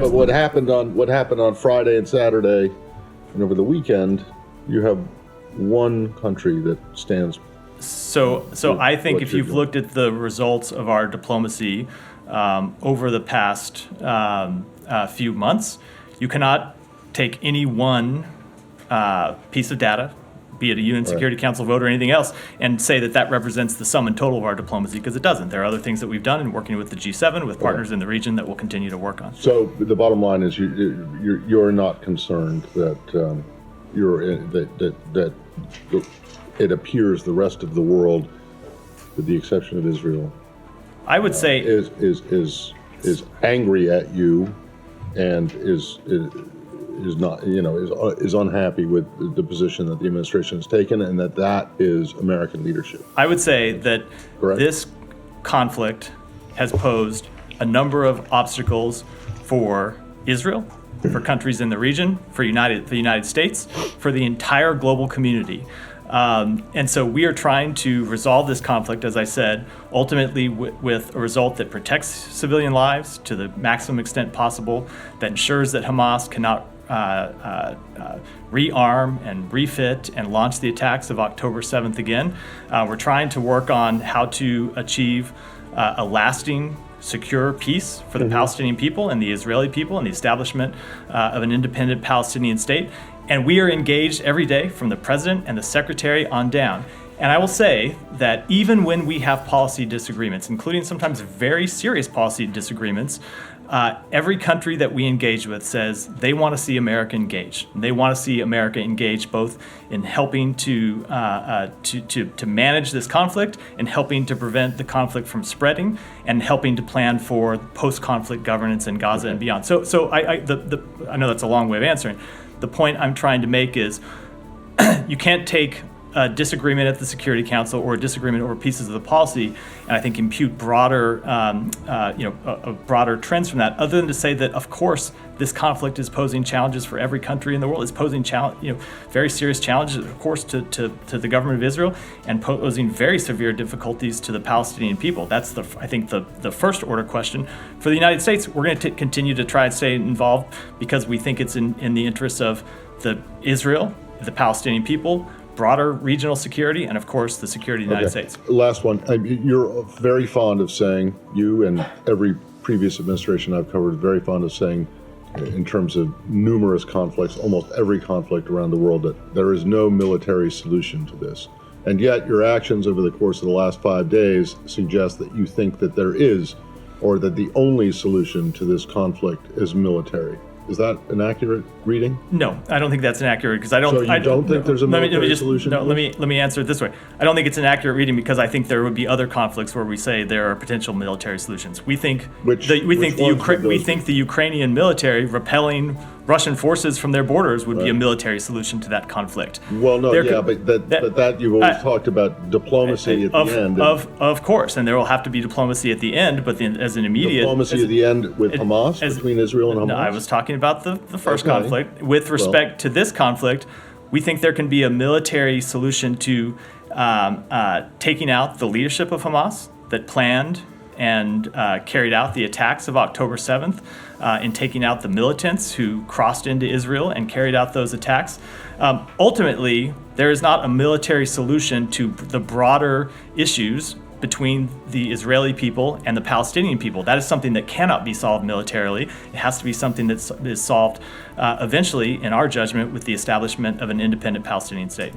But what happened on Friday and Saturday and over the weekend, you have one country that stands. So I think if you've looked at the results of our diplomacy over the past few months, you cannot take any one piece of data, be it a UN Security Council vote or anything else, and say that represents the sum and total of our diplomacy, because it doesn't. There are other things that we've done in working with the G7, with partners in the region, that we'll continue to work on. So the bottom line is you're not concerned that that it appears the rest of the world, with the exception of Israel, I would say is angry at you and is not, is unhappy with the position that the administration has taken, and that is American leadership. I would say that this conflict has posed a number of obstacles for Israel, for countries in the region, for the United States, for the entire global community. And so we are trying to resolve this conflict, as I said, ultimately with a result that protects civilian lives to the maximum extent possible, that ensures that Hamas cannot rearm and refit and launch the attacks of October 7th again. We're trying to work on how to achieve a lasting, secure peace for the Palestinian people and the Israeli people, and the establishment of an independent Palestinian state. And we are engaged every day, from the president and the secretary on down. And I will say that even when we have policy disagreements, including sometimes very serious policy disagreements, every country that we engage with says they want to see America engage. They want to see America engage both in helping to manage this conflict, and helping to prevent the conflict from spreading, and helping to plan for post-conflict governance in Gaza and beyond. So I know that's a long way of answering. The point I'm trying to make is you can't take a disagreement at the Security Council or a disagreement over pieces of the policy, and I think impute broader, broader trends from that, other than to say that, of course, this conflict is posing challenges for every country in the world. It's posing very serious challenges, of course, to the government of Israel, and posing very severe difficulties to the Palestinian people. That's the first order question. For the United States, we're going to continue to try and stay involved, because we think it's in the interests of Israel, the Palestinian people, broader regional security, and of course the security of the United States. Last one. You're very fond of saying, you and every previous administration I've covered, very fond of saying, in terms of numerous conflicts, almost every conflict around the world, that there is no military solution to this. And yet your actions over the course of the last 5 days suggest that you think that there is, or that the only solution to this conflict is military. Is that an accurate reading? No, I don't think that's an accurate, because I don't. So you don't think there's a military solution? No, let me answer it this way. I don't think it's an accurate reading, because I think there would be other conflicts where we say there are potential military solutions. We think the Ukrainian military repelling Russian forces from their borders would be a military solution to that conflict. Well, no, but you've always talked about diplomacy at the end. Of course, and there will have to be diplomacy at the end, but then as an immediate... Diplomacy at the end with Hamas, between Israel and Hamas? No, I was talking about the first conflict. With respect to this conflict, we think there can be a military solution to taking out the leadership of Hamas that planned and carried out the attacks of October 7th, in taking out the militants who crossed into Israel and carried out those attacks. Ultimately, there is not a military solution to the broader issues between the Israeli people and the Palestinian people. That is something that cannot be solved militarily. It has to be something that is solved eventually, in our judgment, with the establishment of an independent Palestinian state.